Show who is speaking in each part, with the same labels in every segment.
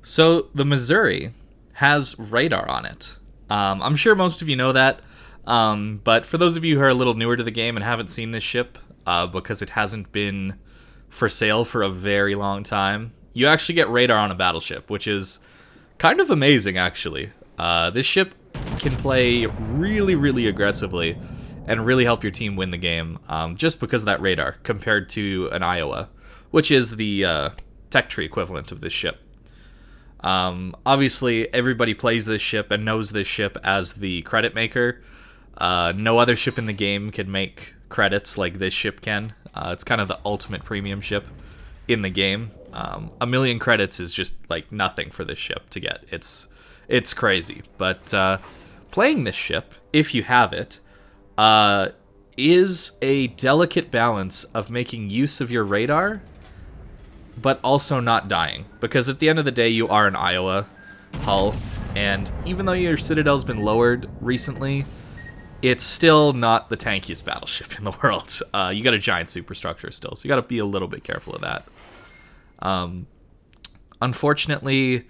Speaker 1: So the Missouri has radar on it. I'm sure most of you know that, but for those of you who are a little newer to the game and haven't seen this ship, because it hasn't been for sale for a very long time, you actually get radar on a battleship, which is kind of amazing, actually. This ship can play really, really aggressively and really help your team win the game, just because of that radar, compared to an Iowa, which is the tech tree equivalent of this ship. Obviously, everybody plays this ship and knows this ship as the credit maker. No other ship in the game can make credits like this ship can. It's kind of the ultimate premium ship in the game. A million credits is just like nothing for this ship to get. It's crazy. But playing this ship, if you have it, is a delicate balance of making use of your radar but also not dying, because at the end of the day you are an Iowa hull, and even though your Citadel's been lowered recently, it's still not the tankiest battleship in the world. You got a giant superstructure still, so you got to be a little bit careful of that. Unfortunately,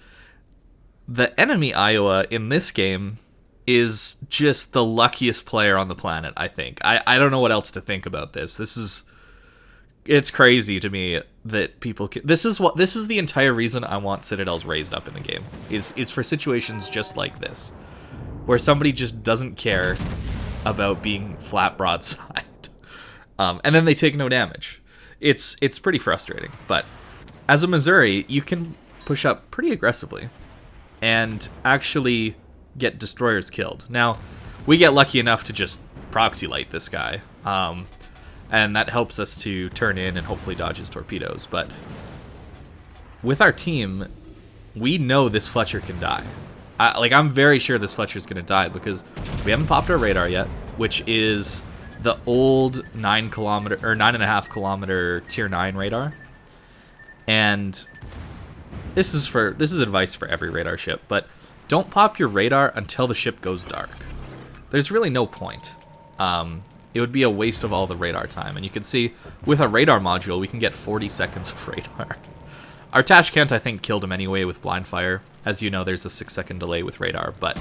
Speaker 1: the enemy Iowa in this game is just the luckiest player on the planet, I think. I don't know what else to think about this. It's crazy to me that people can, this is the entire reason I want Citadels raised up in the game, is for situations just like this, where somebody just doesn't care about being flat broadside, and then they take no damage. It's pretty frustrating. But as a Missouri, you can push up pretty aggressively and actually get destroyers killed. Now, we get lucky enough to just proxy light this guy, and that helps us to turn in and hopefully dodge his torpedoes. But with our team, we know this Fletcher can die. I'm very sure this Fletcher's going to die because we haven't popped our radar yet, which is the old 9.5 kilometer tier 9 radar. And this is advice for every radar ship, but don't pop your radar until the ship goes dark. There's really no point. It would be a waste of all the radar time. And you can see, with a radar module, we can get 40 seconds of radar. Our Tashkent, I think, killed him anyway with blind fire. As you know, there's a 6-second delay with radar, but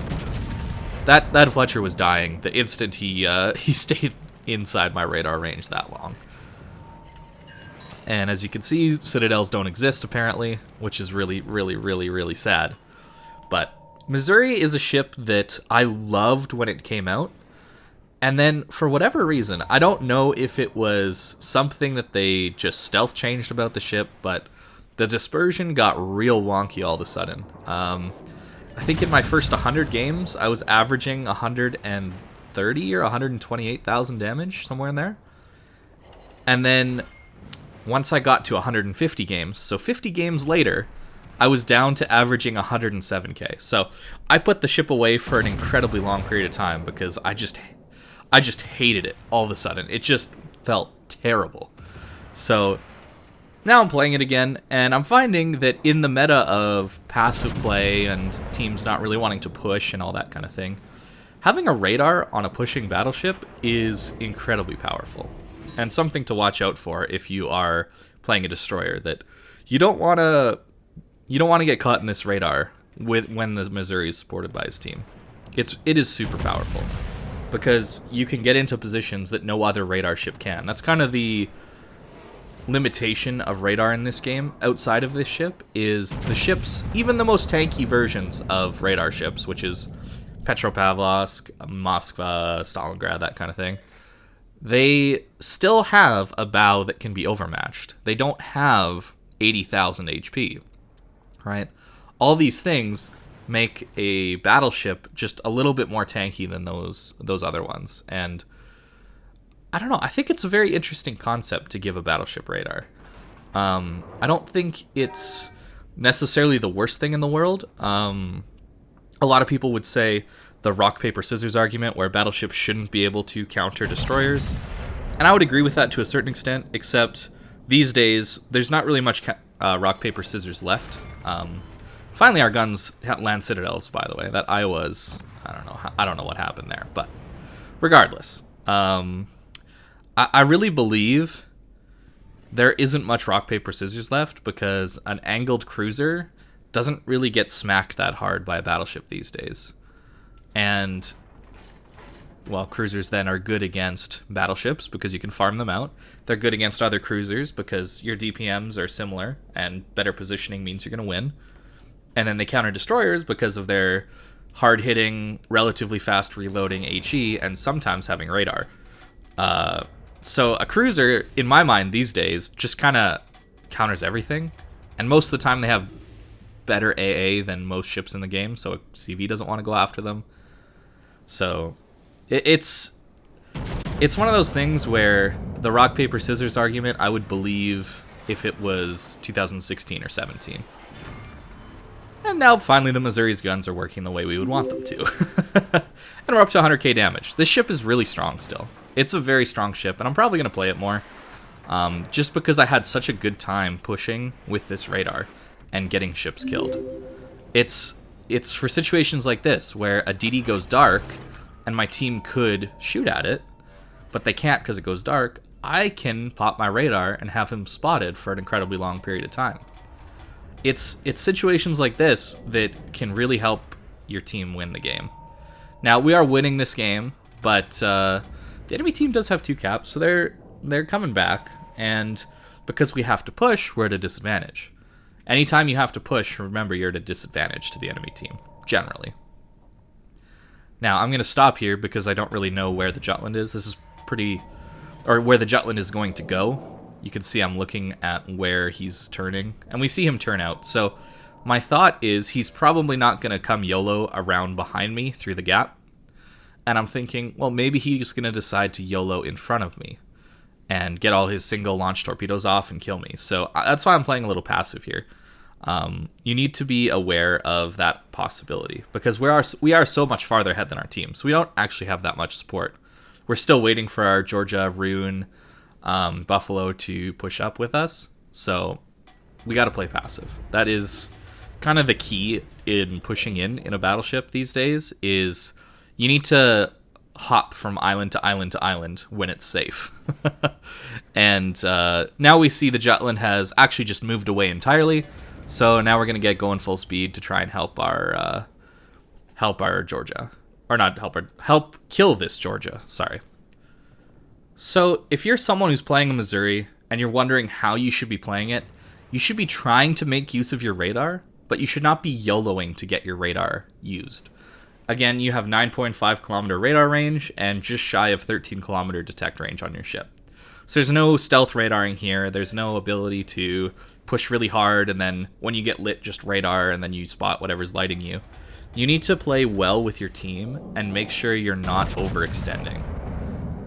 Speaker 1: that Fletcher was dying the instant he stayed inside my radar range that long. And as you can see, Citadels don't exist, apparently, which is really, really, really, really sad. But Missouri is a ship that I loved when it came out. And then, for whatever reason, I don't know if it was something that they just stealth changed about the ship, but the dispersion got real wonky all of a sudden. I think in my first 100 games, I was averaging 130 or 128,000 damage, somewhere in there. And then, once I got to 150 games, so 50 games later, I was down to averaging 107k. So I put the ship away for an incredibly long period of time because I just hated it all of a sudden. It just felt terrible. So now I'm playing it again, and I'm finding that in the meta of passive play and teams not really wanting to push and all that kind of thing, having a radar on a pushing battleship is incredibly powerful. And something to watch out for if you are playing a destroyer, that you don't want to get caught in this radar when the Missouri is supported by his team. It is super powerful, because you can get into positions that no other radar ship can. That's kind of the limitation of radar in this game. Outside of this ship is the ships, even the most tanky versions of radar ships, which is Petropavlovsk, Moskva, Stalingrad, that kind of thing. They still have a bow that can be overmatched. They don't have 80,000 HP, right? All these things make a battleship just a little bit more tanky than those other ones. And I don't know, I think it's a very interesting concept to give a battleship radar. I don't think it's necessarily the worst thing in the world. A lot of people would say the rock, paper, scissors argument, where battleships shouldn't be able to counter destroyers. And I would agree with that to a certain extent, except these days, there's not really much rock, paper, scissors left. Finally, our guns land Citadels, by the way. That Iowa's, I don't know what happened there. But regardless, I really believe there isn't much rock, paper, scissors left, because an angled cruiser doesn't really get smacked that hard by a battleship these days. And, well, cruisers then are good against battleships because you can farm them out. They're good against other cruisers because your DPMs are similar, and better positioning means you're going to win. And then they counter destroyers because of their hard-hitting, relatively fast reloading HE, and sometimes having radar. So a cruiser, in my mind these days, just kind of counters everything. And most of the time they have better AA than most ships in the game, so a CV doesn't want to go after them. So it's one of those things where the rock, paper, scissors argument I would believe if it was 2016 or 17. And now finally the Missouri's guns are working the way we would want them to. And we're up to 100k damage. This ship is really strong still. It's a very strong ship, and I'm probably going to play it more. Just because I had such a good time pushing with this radar and getting ships killed. It's for situations like this, where a DD goes dark, and my team could shoot at it, but they can't because it goes dark. I can pop my radar and have him spotted for an incredibly long period of time. It's situations like this that can really help your team win the game. Now, we are winning this game, but the enemy team does have 2 caps, so they're coming back, and because we have to push, we're at a disadvantage. Anytime you have to push, remember you're at a disadvantage to the enemy team, generally. Now, I'm going to stop here because I don't really know where the Jutland is. This is where the Jutland is going to go. You can see I'm looking at where he's turning, and we see him turn out. So my thought is he's probably not going to come YOLO around behind me through the gap. And I'm thinking, well, maybe he's going to decide to YOLO in front of me and get all his single launch torpedoes off and kill me. So that's why I'm playing a little passive here. You need to be aware of that possibility because we are so much farther ahead than our team. So we don't actually have that much support. We're still waiting for our Georgia, Rune, Buffalo to push up with us. So we got to play passive. That is kind of the key in pushing in a battleship these days is you need to hop from island to island to island when it's safe. And now we see the Jutland has actually just moved away entirely. So now we're going to get going full speed to try and help our Georgia. Or not help kill this Georgia, sorry. So if you're someone who's playing a Missouri and you're wondering how you should be playing it, you should be trying to make use of your radar, but you should not be YOLOing to get your radar used. Again, you have 9.5 kilometer radar range and just shy of 13 kilometer detect range on your ship. So there's no stealth radaring here. There's no ability to push really hard and then when you get lit, just radar and then you spot whatever's lighting you. You need to play well with your team and make sure you're not overextending.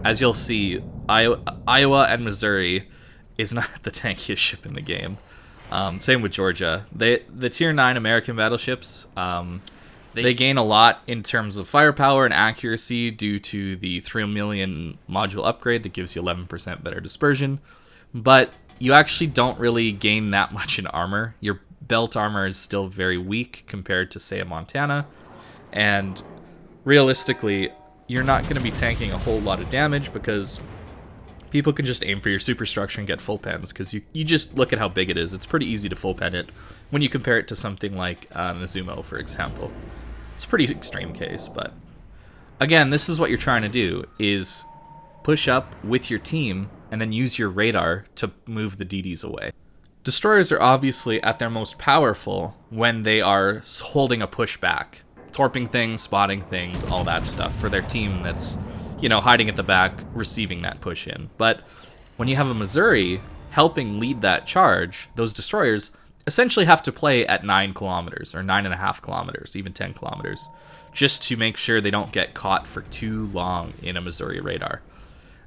Speaker 1: As you'll see, Iowa and Missouri is not the tankiest ship in the game. Same with Georgia. The Tier 9 American battleships, they gain a lot in terms of firepower and accuracy due to the 3 million module upgrade that gives you 11% better dispersion. But you actually don't really gain that much in armor. Your belt armor is still very weak compared to, say, a Montana. And realistically, you're not going to be tanking a whole lot of damage because people can just aim for your superstructure and get full pens because you just look at how big it is. It's pretty easy to full pen it when you compare it to something like Nazumo, for example. It's a pretty extreme case, but again, this is what you're trying to do, is push up with your team and then use your radar to move the DDs away. Destroyers are obviously at their most powerful when they are holding a push back, torping things, spotting things, all that stuff for their team that's, hiding at the back, receiving that push in. But when you have a Missouri helping lead that charge, those destroyers essentially have to play at 9 kilometers or 9.5 kilometers, even 10 kilometers, just to make sure they don't get caught for too long in a Missouri radar.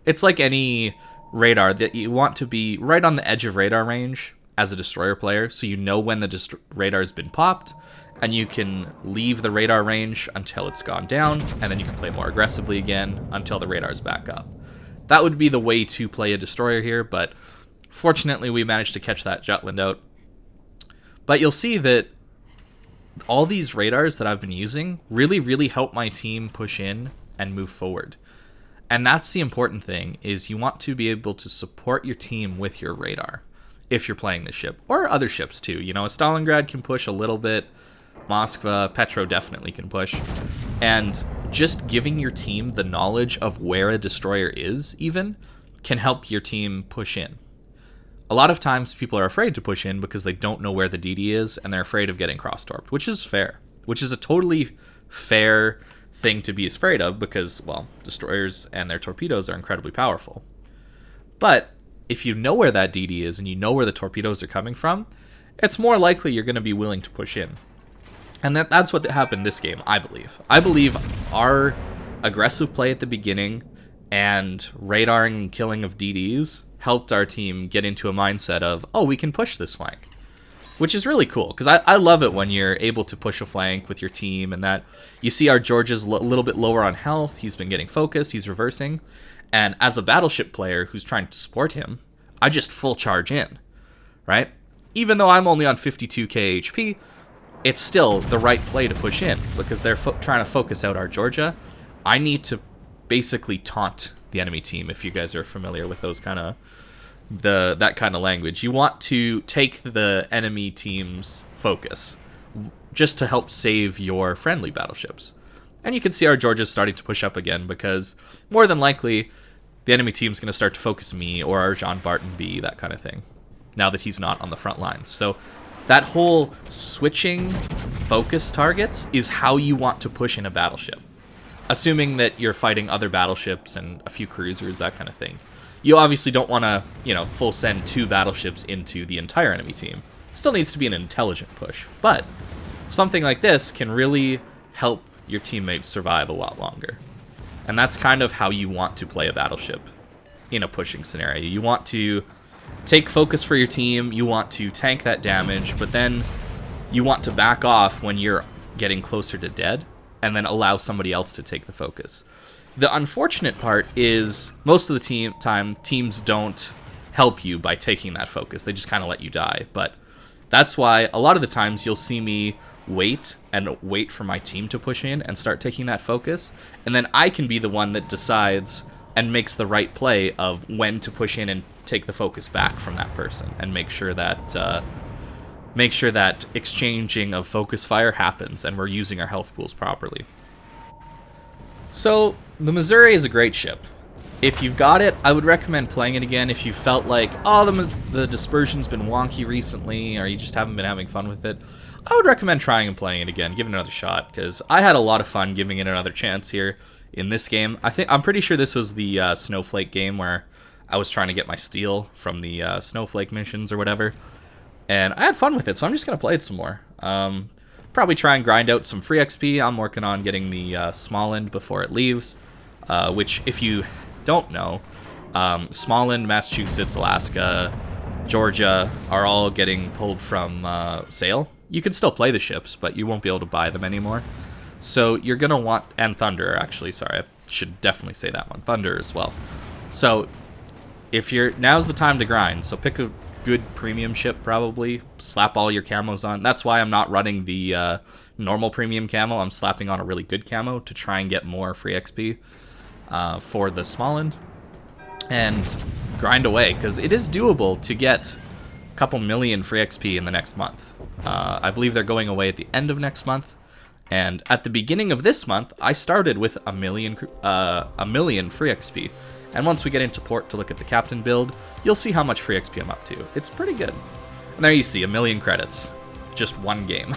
Speaker 1: It's like any radar that you want to be right on the edge of radar range as a destroyer player, so you know when the radar's been popped, and you can leave the radar range until it's gone down, and then you can play more aggressively again until the radar's back up. That would be the way to play a destroyer here, but fortunately we managed to catch that Jutland out. But you'll see that all these radars that I've been using really, really help my team push in and move forward. And that's the important thing, is you want to be able to support your team with your radar. if you're playing this ship, or other ships too. You know, a Stalingrad can push a little bit, Moskva, Petro definitely can push, and just giving your team the knowledge of where a destroyer is even can help your team push in. A lot of times people are afraid to push in because they don't know where the DD is, and they're afraid of getting cross-torped, which is fair, which is a totally fair thing to be afraid of because, well, destroyers and their torpedoes are incredibly powerful. But if you know where that DD is and you know where the torpedoes are coming from, it's more likely you're going to be willing to push in. And that's what happened this game, I believe. I believe our aggressive play at the beginning and radaring and killing of DDs helped our team get into a mindset of, oh, we can push this flank. Which is really cool, because I love it when you're able to push a flank with your team, and that you see our George's a little bit lower on health, he's been getting focused, he's reversing, and as a Battleship player who's trying to support him, I just full charge in, right? Even though I'm only on 52k HP, it's still the right play to push in, because they're trying to focus out our Georgia. I need to basically taunt the enemy team, if you guys are familiar with those kind of that kind of language. You want to take the enemy team's focus just to help save your friendly battleships. And you can see our Georgia's starting to push up again, because more than likely the enemy team's going to start to focus me or our Jean Barton B, that kind of thing, now that he's not on the front lines. So that whole switching focus targets is how you want to push in a battleship. Assuming that you're fighting other battleships and a few cruisers, that kind of thing. You obviously don't want to, full send 2 battleships into the entire enemy team. Still needs to be an intelligent push. But something like this can really help your teammates survive a lot longer. And that's kind of how you want to play a battleship in a pushing scenario. You want to take focus for your team, you want to tank that damage, but then you want to back off when you're getting closer to dead, and then allow somebody else to take the focus. The unfortunate part is most of the time teams don't help you by taking that focus. They just kind of let you die. But that's why a lot of the times you'll see me wait for my team to push in and start taking that focus, and then I can be the one that decides and makes the right play of when to push in and take the focus back from that person, and make sure that exchanging of focus fire happens and we're using our health pools properly. So the Missouri is a great ship. If you've got it, I would recommend playing it again. If you felt like, oh, the dispersion's been wonky recently, or you just haven't been having fun with it, I would recommend trying and playing it again, give it another shot, because I had a lot of fun giving it another chance here in this game. I'm pretty sure this was the Snowflake game where I was trying to get my steel from the Snowflake missions or whatever, and I had fun with it, so I'm just going to play it some more. Probably try and grind out some free XP. I'm working on getting the Smallland before it leaves, which, if you don't know, Smallland, Massachusetts, Alaska, Georgia are all getting pulled from sale. You can still play the ships, but you won't be able to buy them anymore. So you're going to want... And Thunder, actually. Sorry, I should definitely say that one. Thunder as well. So now's the time to grind. So pick a good premium ship, probably. Slap all your camos on. That's why I'm not running the normal premium camo. I'm slapping on a really good camo to try and get more free XP for the Smallland. And grind away, because it is doable to get a couple million free XP in the next month. I believe they're going away at the end of next month. And at the beginning of this month, I started with a million free XP. And once we get into port to look at the captain build, you'll see how much free XP I'm up to. It's pretty good. And there you see, 1 million credits. Just one game.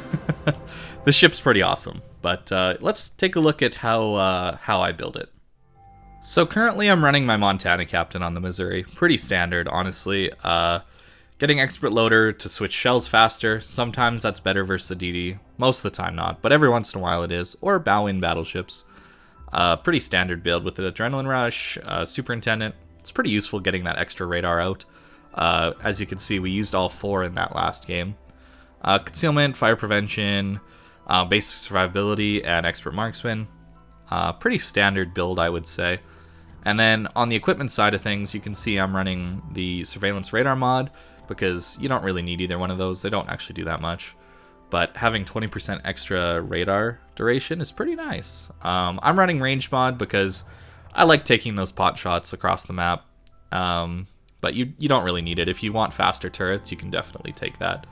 Speaker 1: The ship's pretty awesome. But let's take a look at how I build it. So currently I'm running my Montana captain on the Missouri. Pretty standard, honestly. Getting expert loader to switch shells faster. Sometimes that's better versus the DD. Most of the time not, but every once in a while it is. Or bow in battleships. Pretty standard build with the adrenaline rush, superintendent. It's pretty useful getting that extra radar out. As you can see, we used all 4 in that last game. Concealment, fire prevention, basic survivability, and expert marksman. Pretty standard build, I would say. And then on the equipment side of things, you can see I'm running the surveillance radar mod, because you don't really need either one of those. They don't actually do that much. But having 20% extra radar duration is pretty nice. I'm running range mod because I like taking those pot shots across the map. but you don't really need it. If you want faster turrets, you can definitely take that.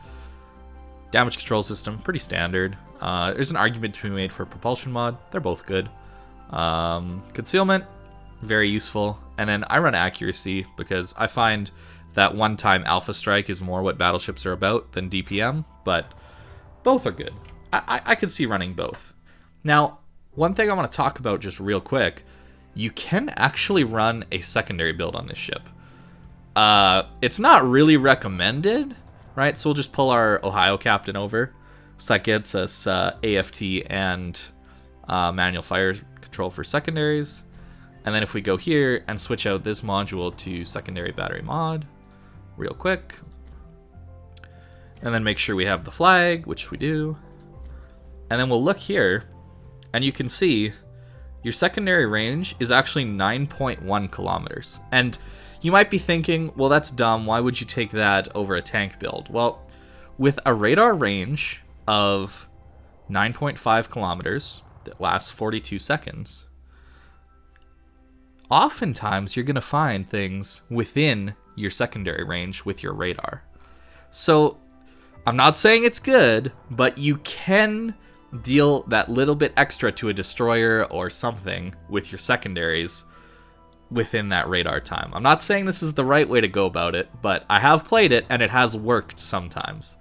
Speaker 1: Damage control system, pretty standard. There's an argument to be made for propulsion mod. They're both good. Concealment, very useful. And then I run accuracy because I find that one-time alpha strike is more what battleships are about than DPM, but both are good. I could see running both. Now, one thing I want to talk about just real quick, you can actually run a secondary build on this ship. It's not really recommended, right? So we'll just pull our Ohio captain over. So that gets us AFT and manual fire control for secondaries. And then if we go here and switch out this module to secondary battery mod, real quick. And then make sure we have the flag, which we do. And then we'll look here, and you can see your secondary range is actually 9.1 kilometers. And you might be thinking, well, that's dumb. Why would you take that over a tank build? Well, with a radar range of 9.5 kilometers that lasts 42 seconds, oftentimes you're going to find things within your secondary range with your radar. So I'm not saying it's good, but you can deal that little bit extra to a destroyer or something with your secondaries within that radar time. I'm not saying this is the right way to go about it, but I have played it and it has worked sometimes.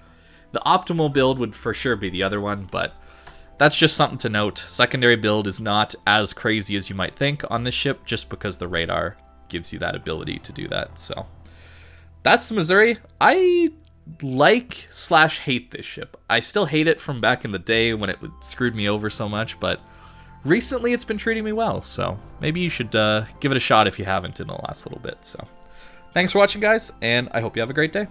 Speaker 1: The optimal build would for sure be the other one, but that's just something to note. Secondary build is not as crazy as you might think on this ship just because the radar gives you that ability to do that. So that's the Missouri. I like/hate this ship. I still hate it from back in the day when it screwed me over so much, but recently it's been treating me well, so maybe you should give it a shot if you haven't in the last little bit. So thanks for watching, guys, and I hope you have a great day.